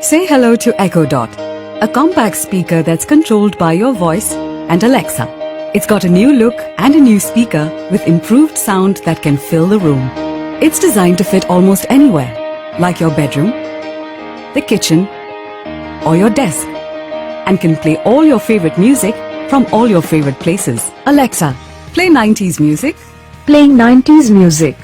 Say hello to Echo Dot, a compact speaker that's controlled by your voice and Alexa. It's got a new look and a new speaker with improved sound that can fill the room. It's designed to fit almost anywhere, like your bedroom, the kitchen, or your desk, and can play all your favorite music from all your favorite places. Alexa, play 90s music. Playing 90s music.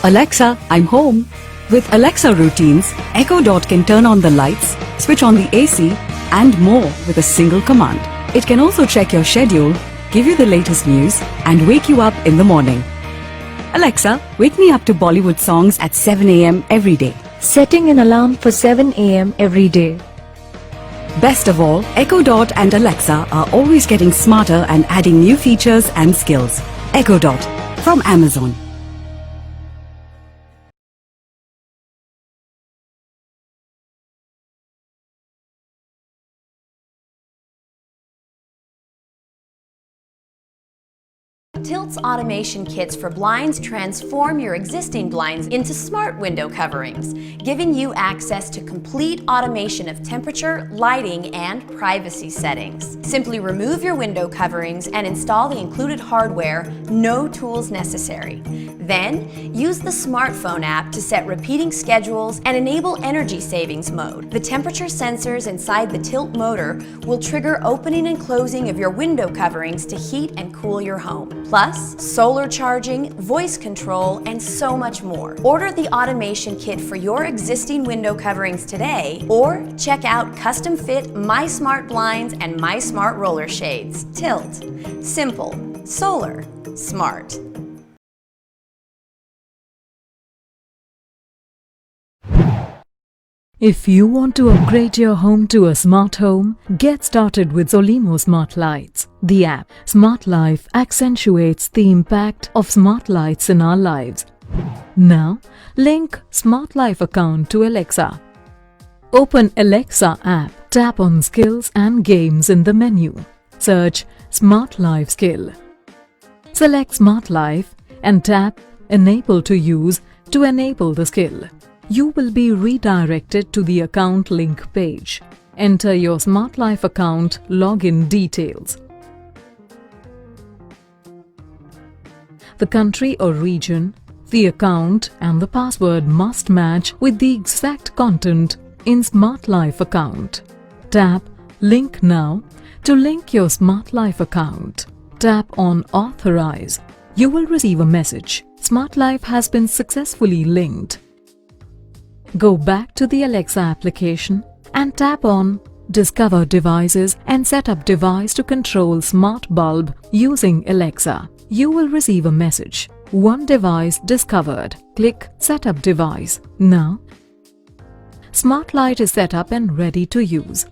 Alexa, I'm home. With Alexa routines, Echo Dot can turn on the lights, switch on the AC, and more with a single command. It can also check your schedule, give you the latest news, and wake you up in the morning. Alexa, wake me up to Bollywood songs at 7 a.m. every day. Setting an alarm for 7 a.m. every day. Best of all, Echo Dot and Alexa are always getting smarter and adding new features and skills. Echo Dot from Amazon. Tilt's automation kits for blinds transform your existing blinds into smart window coverings, giving you access to complete automation of temperature, lighting, and privacy settings. Simply remove your window coverings and install the included hardware, no tools necessary. Then, use the smartphone app to set repeating schedules and enable energy savings mode. The temperature sensors inside the Tilt motor will trigger opening and closing of your window coverings to heat and cool your home. Plus, solar charging, voice control, and so much more. Order the automation kit for your existing window coverings today, or check out custom fit My Smart Blinds and My Smart Roller Shades. Tilt. Simple. Solar. Smart. If you want to upgrade your home to a smart home, get started with Zolimo Smart Lights. The app Smart Life accentuates the impact of smart lights in our lives. Now, link Smart Life account to Alexa. Open Alexa app, tap on Skills and Games in the menu. Search Smart Life skill. Select Smart Life and tap Enable to use to enable the skill. You will be redirected to the account link page. Enter your Smart Life account login details. The country or region, the account and the password must match with the exact content in Smart Life account. Tap Link Now to link your Smart Life account. Tap on Authorize. You will receive a message. Smart Life has been successfully linked. Go back to the Alexa application and tap on Discover Devices and set up device to control smart bulb using Alexa. You will receive a message. One device discovered. Click Set up device. Now, Smart Light is set up and ready to use.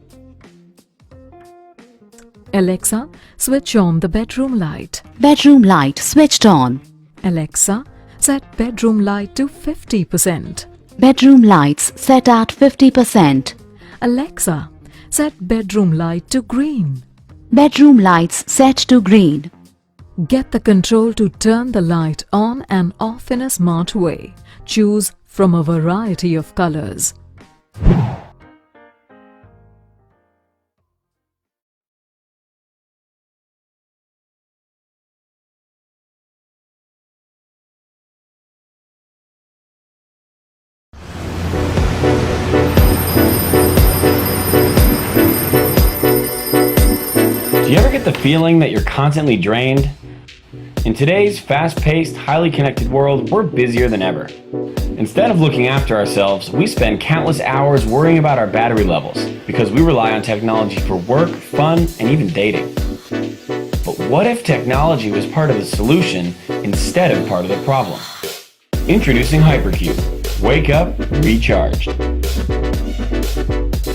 Alexa, switch on the bedroom light. Bedroom light switched on. Alexa, set bedroom light to 50%. Bedroom lights set at 50%. Alexa, set bedroom light to green. Bedroom lights set to green. Get the control to turn the light on and off in a smart way. Choose from a variety of colors. Do you ever get the feeling that you're constantly drained? In today's fast-paced, highly connected world, we're busier than ever. Instead of looking after ourselves, we spend countless hours worrying about our battery levels because we rely on technology for work, fun, and even dating. But what if technology was part of the solution instead of part of the problem? Introducing Hypercube. Wake up, recharged.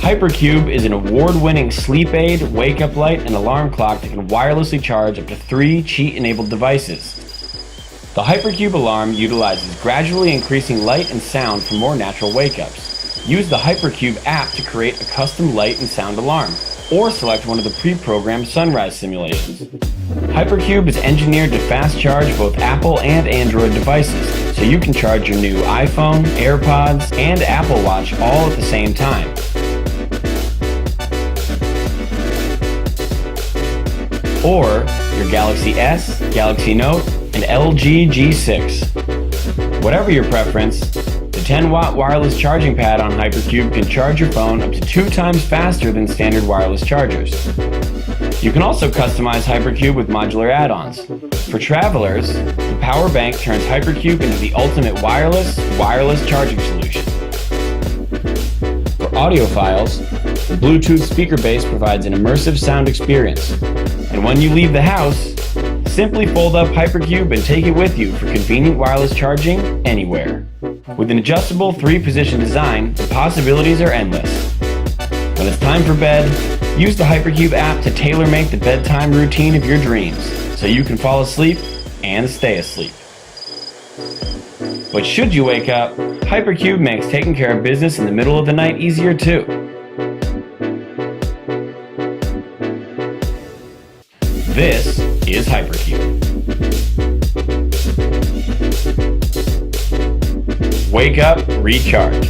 Hypercube is an award-winning sleep aid, wake-up light, and alarm clock that can wirelessly charge up to 3 cheat-enabled devices. The Hypercube alarm utilizes gradually increasing light and sound for more natural wake-ups. Use the Hypercube app to create a custom light and sound alarm, or select one of the pre-programmed sunrise simulations. Hypercube is engineered to fast-charge both Apple and Android devices, so you can charge your new iPhone, AirPods, and Apple Watch all at the same time. Or your Galaxy S, Galaxy Note, and LG G6. Whatever your preference, the 10-watt wireless charging pad on Hypercube can charge your phone up to 2 times faster than standard wireless chargers. You can also customize Hypercube with modular add-ons. For travelers, the power bank turns Hypercube into the ultimate wireless charging solution. For audiophiles, the Bluetooth speaker base provides an immersive sound experience. And when you leave the house, simply fold up Hypercube and take it with you for convenient wireless charging anywhere. With an adjustable 3-position design, the possibilities are endless. When it's time for bed, use the Hypercube app to tailor-make the bedtime routine of your dreams so you can fall asleep and stay asleep. But should you wake up, Hypercube makes taking care of business in the middle of the night easier too. This is Hypercube. Wake up, recharged.